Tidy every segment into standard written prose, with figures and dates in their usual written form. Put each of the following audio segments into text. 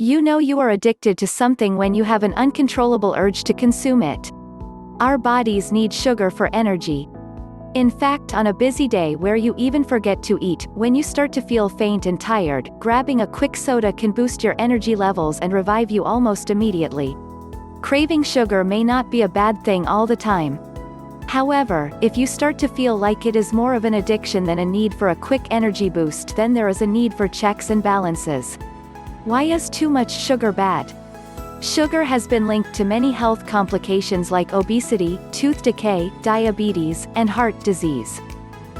You know you are addicted to something when you have an uncontrollable urge to consume it. Our bodies need sugar for energy. In fact, on a busy day where you even forget to eat, when you start to feel faint and tired, grabbing a quick soda can boost your energy levels and revive you almost immediately. Craving sugar may not be a bad thing all the time. However, if you start to feel like it is more of an addiction than a need for a quick energy boost, then there is a need for checks and balances. Why is too much sugar bad? Sugar has been linked to many health complications like obesity, tooth decay, diabetes, and heart disease.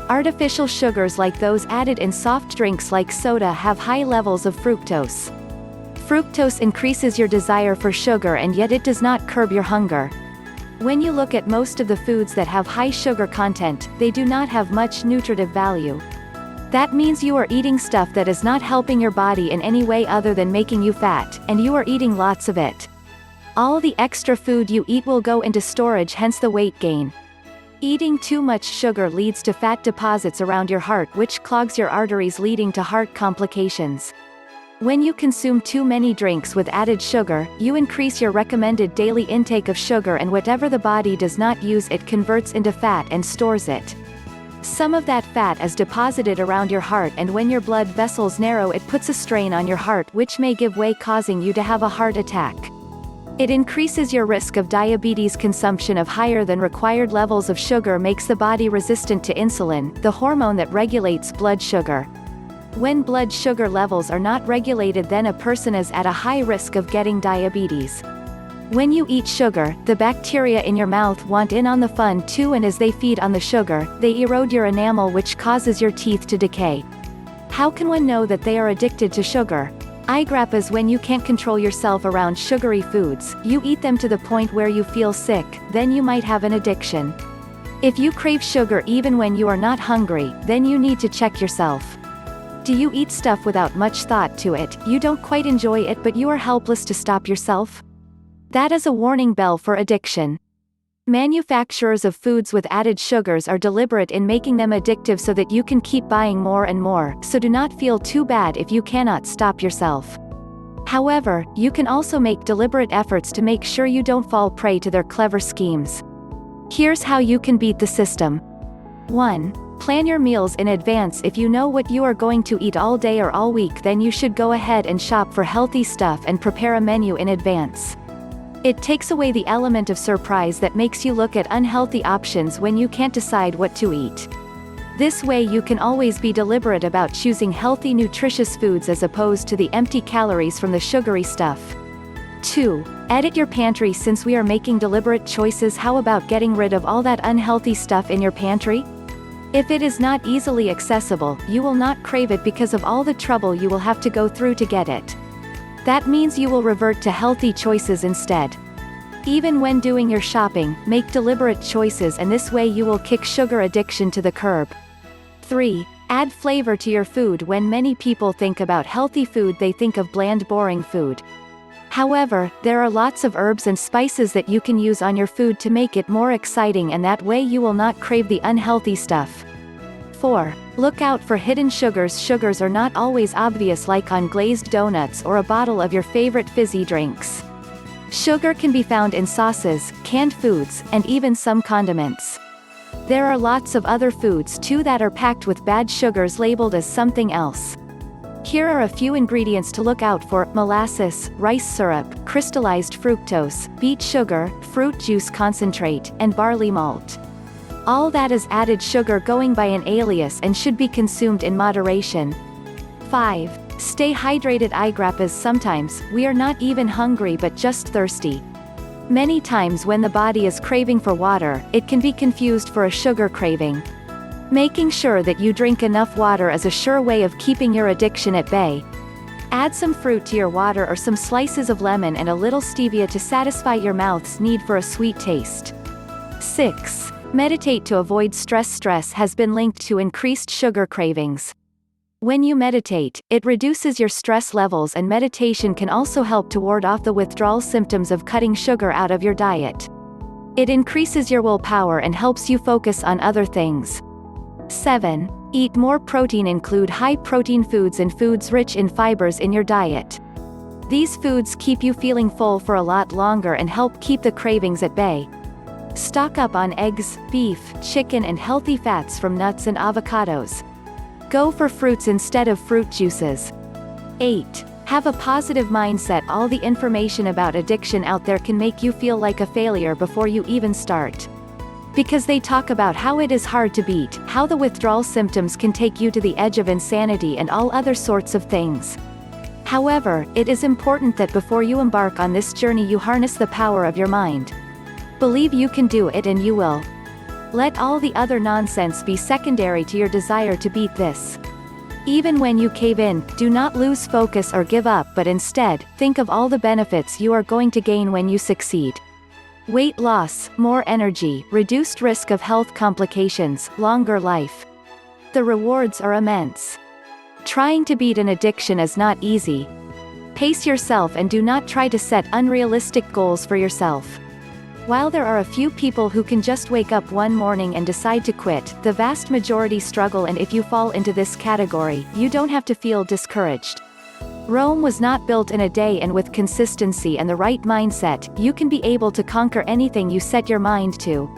Artificial sugars like those added in soft drinks like soda have high levels of fructose. Fructose increases your desire for sugar, and yet it does not curb your hunger. When you look at most of the foods that have high sugar content, they do not have much nutritive value. That means you are eating stuff that is not helping your body in any way other than making you fat, and you are eating lots of it. All the extra food you eat will go into storage, hence the weight gain. Eating too much sugar leads to fat deposits around your heart, which clogs your arteries, leading to heart complications. When you consume too many drinks with added sugar, you increase your recommended daily intake of sugar, and whatever the body does not use it converts into fat and stores it. Some of that fat is deposited around your heart, and when your blood vessels narrow, it puts a strain on your heart which may give way, causing you to have a heart attack. It increases your risk of diabetes. Consumption of higher than required levels of sugar makes the body resistant to insulin, the hormone that regulates blood sugar. When blood sugar levels are not regulated, then a person is at a high risk of getting diabetes. When you eat sugar, the bacteria in your mouth want in on the fun too, and as they feed on the sugar, they erode your enamel, which causes your teeth to decay. How can one know that they are addicted to sugar? IGRAP is when you can't control yourself around sugary foods, you eat them to the point where you feel sick, then you might have an addiction. If you crave sugar even when you are not hungry, then you need to check yourself. Do you eat stuff without much thought to it, you don't quite enjoy it, but you are helpless to stop yourself? That is a warning bell for addiction. Manufacturers of foods with added sugars are deliberate in making them addictive so that you can keep buying more and more, so do not feel too bad if you cannot stop yourself. However, you can also make deliberate efforts to make sure you don't fall prey to their clever schemes. Here's how you can beat the system. 1. Plan your meals in advance. If you know what you are going to eat all day or all week, then you should go ahead and shop for healthy stuff and prepare a menu in advance. It takes away the element of surprise that makes you look at unhealthy options when you can't decide what to eat. This way you can always be deliberate about choosing healthy, nutritious foods as opposed to the empty calories from the sugary stuff. 2. Edit your pantry. Since we are making deliberate choices, how about getting rid of all that unhealthy stuff in your pantry? If it is not easily accessible, you will not crave it because of all the trouble you will have to go through to get it. That means you will revert to healthy choices instead. Even when doing your shopping, make deliberate choices, and this way you will kick sugar addiction to the curb. 3. Add flavor to your food. When many people think about healthy food, they think of bland, boring food. However, there are lots of herbs and spices that you can use on your food to make it more exciting, and that way you will not crave the unhealthy stuff. 4. Look out for hidden sugars. Sugars are not always obvious, like on glazed donuts or a bottle of your favorite fizzy drinks. Sugar can be found in sauces, canned foods, and even some condiments. There are lots of other foods too that are packed with bad sugars labeled as something else. Here are a few ingredients to look out for: molasses, rice syrup, crystallized fructose, beet sugar, fruit juice concentrate, and barley malt. All that is added sugar going by an alias and should be consumed in moderation. 5. Stay hydrated. IGRAP is sometimes we are not even hungry but just thirsty. Many times when the body is craving for water, it can be confused for a sugar craving. Making sure that you drink enough water is a sure way of keeping your addiction at bay. Add some fruit to your water or some slices of lemon and a little stevia to satisfy your mouth's need for a sweet taste. 6. Meditate to avoid stress. Stress has been linked to increased sugar cravings. When you meditate, it reduces your stress levels, and meditation can also help to ward off the withdrawal symptoms of cutting sugar out of your diet. It increases your willpower and helps you focus on other things. 7. Eat more protein. Include high-protein foods and foods rich in fibers in your diet. These foods keep you feeling full for a lot longer and help keep the cravings at bay. Stock up on eggs, beef, chicken and healthy fats from nuts and avocados. Go for fruits instead of fruit juices. 8. Have a positive mindset. All the information about addiction out there can make you feel like a failure before you even start. Because they talk about how it is hard to beat, how the withdrawal symptoms can take you to the edge of insanity and all other sorts of things. However, it is important that before you embark on this journey you harness the power of your mind. Believe you can do it and you will. Let all the other nonsense be secondary to your desire to beat this. Even when you cave in, do not lose focus or give up, but instead, think of all the benefits you are going to gain when you succeed. Weight loss, more energy, reduced risk of health complications, longer life. The rewards are immense. Trying to beat an addiction is not easy. Pace yourself and do not try to set unrealistic goals for yourself. While there are a few people who can just wake up one morning and decide to quit, the vast majority struggle, and if you fall into this category, you don't have to feel discouraged. Rome was not built in a day, and with consistency and the right mindset, you can be able to conquer anything you set your mind to.